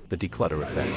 The Declutter Effect.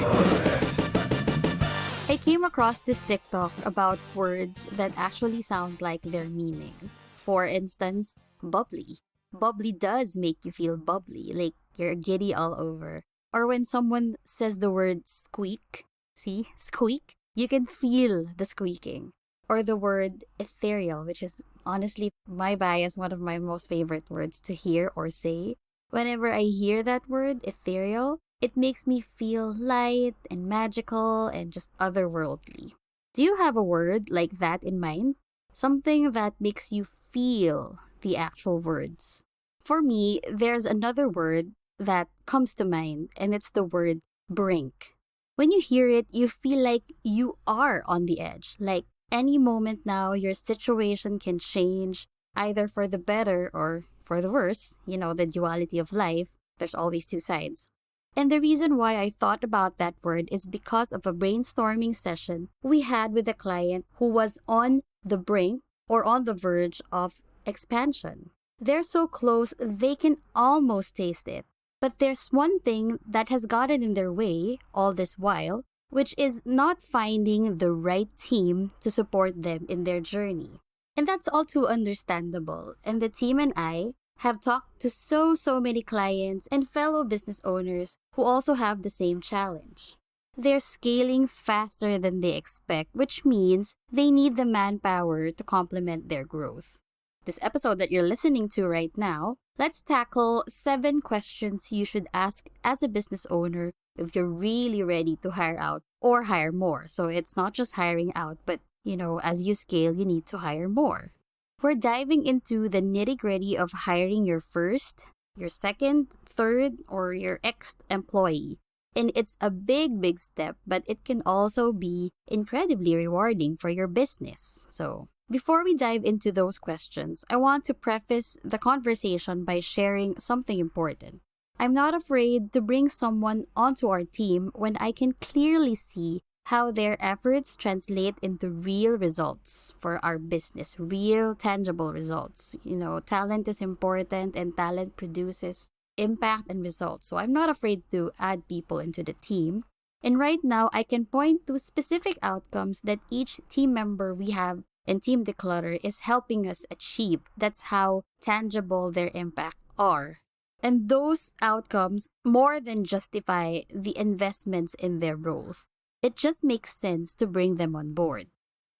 I came across this TikTok about words that actually sound like their meaning. For instance, bubbly. Bubbly does make you feel bubbly, like you're giddy all over. Or when someone says the word squeak, see, squeak, you can feel the squeaking. Or the word ethereal, which is honestly my bias, one of my most favorite words to hear or say. Whenever I hear that word, ethereal, it makes me feel light and magical and just otherworldly. Do you have a word like that in mind? Something that makes you feel the actual words. For me, there's another word that comes to mind, and it's the word brink. When you hear it, you feel like you are on the edge. Like any moment now, your situation can change, either for the better or for the worse. You know, the duality of life. There's always two sides. And the reason why I thought about that word is because of a brainstorming session we had with a client who was on the brink or on the verge of expansion. They're so close, they can almost taste it. But there's one thing that has gotten in their way all this while, which is not finding the right team to support them in their journey. And that's all too understandable. And the team and I have talked to so many clients and fellow business owners who also have the same challenge. They're scaling faster than they expect, which means they need the manpower to complement their growth. This episode that you're listening to right now, let's tackle 7 questions you should ask as a business owner if you're really ready to hire out or hire more. So it's not just hiring out, but as you scale, you need to hire more. We're diving into the nitty-gritty of hiring your first, your second, third, or your ex-employee. And it's a big step, but it can also be incredibly rewarding for your business. So, before we dive into those questions, I want to preface the conversation by sharing something important. I'm not afraid to bring someone onto our team when I can clearly see how their efforts translate into real results for our business, real tangible results. Talent is important and talent produces impact and results. So I'm not afraid to add people into the team. And right now, I can point to specific outcomes that each team member we have in Team Dklutr is helping us achieve. That's how tangible their impact are. And those outcomes more than justify the investments in their roles. It just makes sense to bring them on board.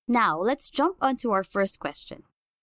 Now, let's jump onto our first question.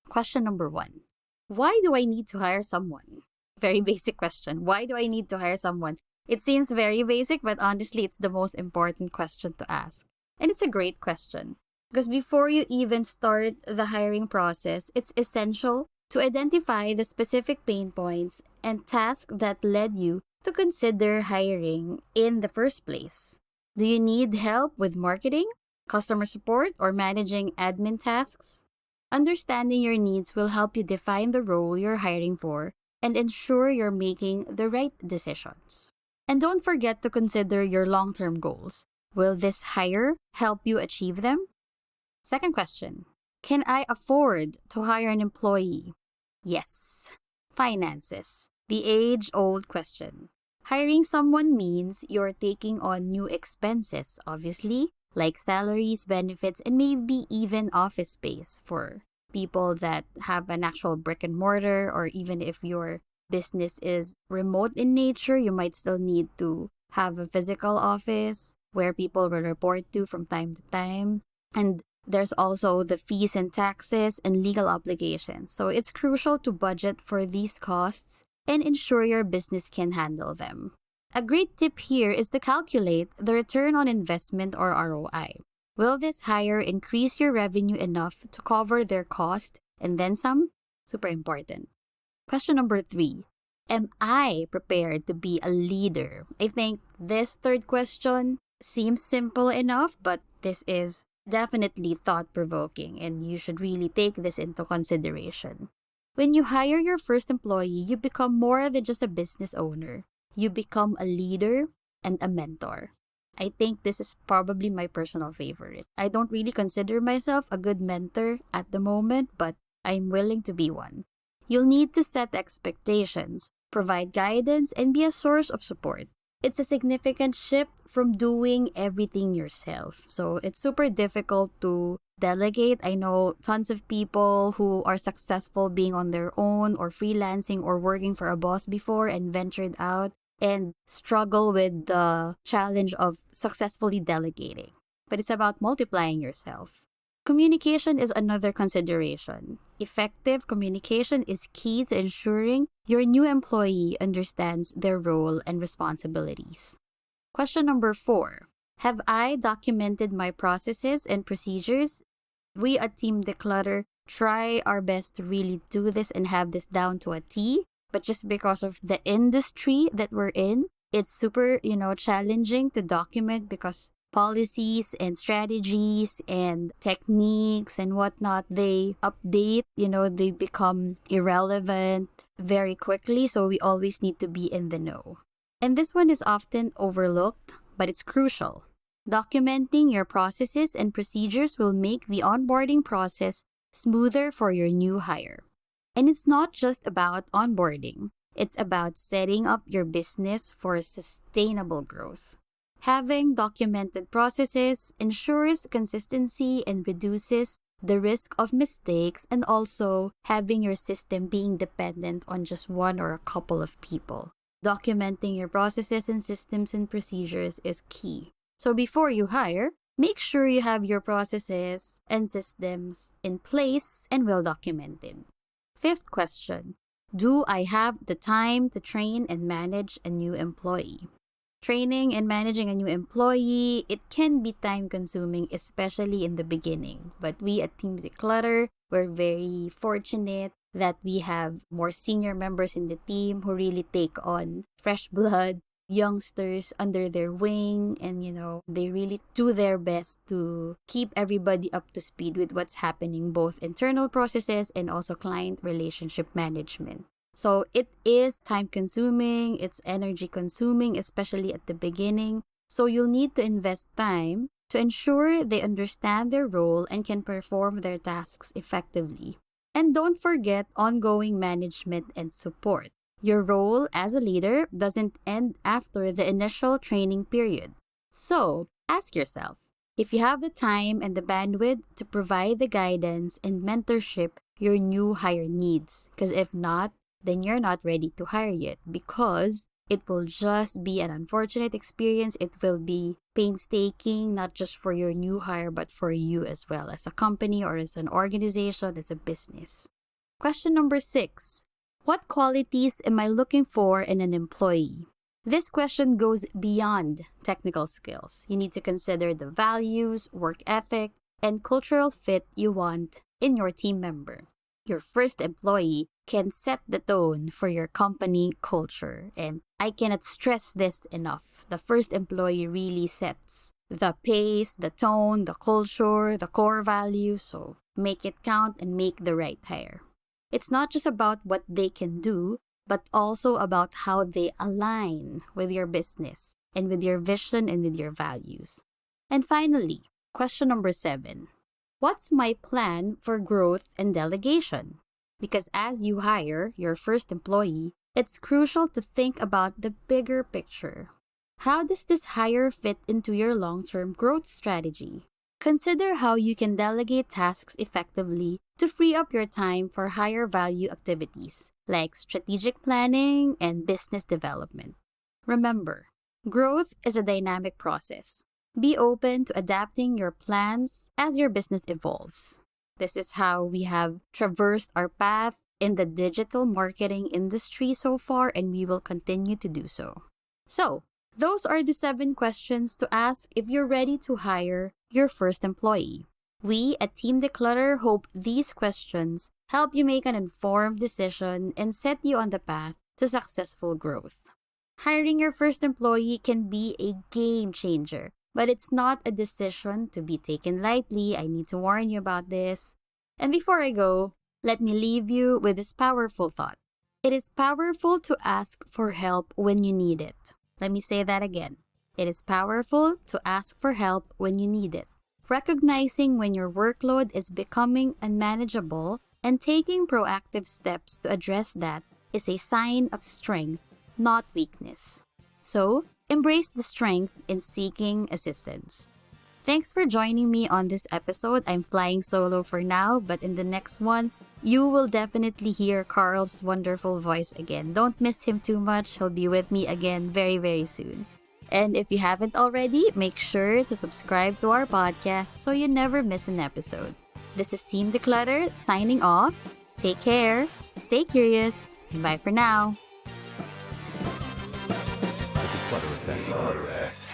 Question number 1. Why do I need to hire someone? Very basic question. Why do I need to hire someone? It seems very basic, but honestly, it's the most important question to ask. And it's a great question. Because before you even start the hiring process, it's essential to identify the specific pain points and tasks that led you to consider hiring in the first place. Do you need help with marketing, customer support, or managing admin tasks? Understanding your needs will help you define the role you're hiring for and ensure you're making the right decisions. And don't forget to consider your long-term goals. Will this hire help you achieve them? Second question. Can I afford to hire an employee? Yes. Finances. The age-old question. Hiring someone means you're taking on new expenses, obviously, like salaries, benefits, and maybe even office space for people that have an actual brick and mortar, or even if your business is remote in nature, you might still need to have a physical office where people will report to from time to time. And there's also the fees and taxes and legal obligations. So it's crucial to budget for these costs and ensure your business can handle them. A great tip here is to calculate the return on investment or ROI. Will this hire increase your revenue enough to cover their cost and then some? Super important. Question number 3. Am I prepared to be a leader? I think this third question seems simple enough, but this is definitely thought-provoking and you should really take this into consideration. When you hire your first employee, you become more than just a business owner. You become a leader and a mentor. I think this is probably my personal favorite. I don't really consider myself a good mentor at the moment, but I'm willing to be one. You'll need to set expectations, provide guidance, and be a source of support. It's a significant shift from doing everything yourself. So it's super difficult to delegate. I know tons of people who are successful being on their own or freelancing or working for a boss before and ventured out and struggle with the challenge of successfully delegating. But it's about multiplying yourself. Communication is another consideration. Effective communication is key to ensuring your new employee understands their role and responsibilities. Question number 4. Have I documented my processes and procedures? We at Team Dklutr try our best to really do this and have this down to a T, but just because of the industry that we're in, it's super, challenging to document because policies and strategies and techniques and whatnot, they update, they become irrelevant very quickly. So we always need to be in the know. And this one is often overlooked, but it's crucial. Documenting your processes and procedures will make the onboarding process smoother for your new hire. And it's not just about onboarding. It's about setting up your business for sustainable growth. Having documented processes ensures consistency and reduces the risk of mistakes, and also having your system being dependent on just one or a couple of people. Documenting your processes and systems and procedures is key. So before you hire, make sure you have your processes and systems in place and well documented. 5th question. Do I have the time to train and manage a new employee? Training and managing a new employee, it can be time-consuming, especially in the beginning. But we at Team Dklutr, we're very fortunate that we have more senior members in the team who really take on fresh blood, youngsters under their wing, and they really do their best to keep everybody up to speed with what's happening, both internal processes and also client relationship management. So it is time consuming, it's energy consuming, especially at the beginning. So you'll need to invest time to ensure they understand their role and can perform their tasks effectively. And don't forget ongoing management and support. Your role as a leader doesn't end after the initial training period. So ask yourself, if you have the time and the bandwidth to provide the guidance and mentorship your new hire needs. Because if not, then you're not ready to hire yet, because it will just be an unfortunate experience. It will be painstaking, not just for your new hire, but for you as well, as a company or as an organization, as a business. Question number 6. What qualities am I looking for in an employee? This question goes beyond technical skills. You need to consider the values, work ethic, and cultural fit you want in your team member. Your first employee can set the tone for your company culture. And I cannot stress this enough. The first employee really sets the pace, the tone, the culture, the core values. So make it count and make the right hire. It's not just about what they can do, but also about how they align with your business and with your vision and with your values. And finally, question number 7. What's my plan for growth and delegation? Because as you hire your first employee, it's crucial to think about the bigger picture. How does this hire fit into your long-term growth strategy? Consider how you can delegate tasks effectively to free up your time for higher value activities like strategic planning and business development. Remember, growth is a dynamic process. Be open to adapting your plans as your business evolves. This is how we have traversed our path in the digital marketing industry so far, and we will continue to do so. So, those are the 7 questions to ask if you're ready to hire your first employee. We at Team Dklutr hope these questions help you make an informed decision and set you on the path to successful growth. Hiring your first employee can be a game changer, but it's not a decision to be taken lightly. I need to warn you about this. And before I go, let me leave you with this powerful thought. It is powerful to ask for help when you need it. Let me say that again. It is powerful to ask for help when you need it. Recognizing when your workload is becoming unmanageable and taking proactive steps to address that is a sign of strength, not weakness. So, Embrace the strength in seeking assistance. Thanks for joining me on this episode. I'm flying solo for now, but in the next ones, you will definitely hear Carl's wonderful voice again. Don't miss him too much. He'll be with me again very, very soon. And if you haven't already, make sure to subscribe to our podcast so you never miss an episode. This is Team Dklutr signing off. Take care, stay curious, and bye for now. The Declutter Effect.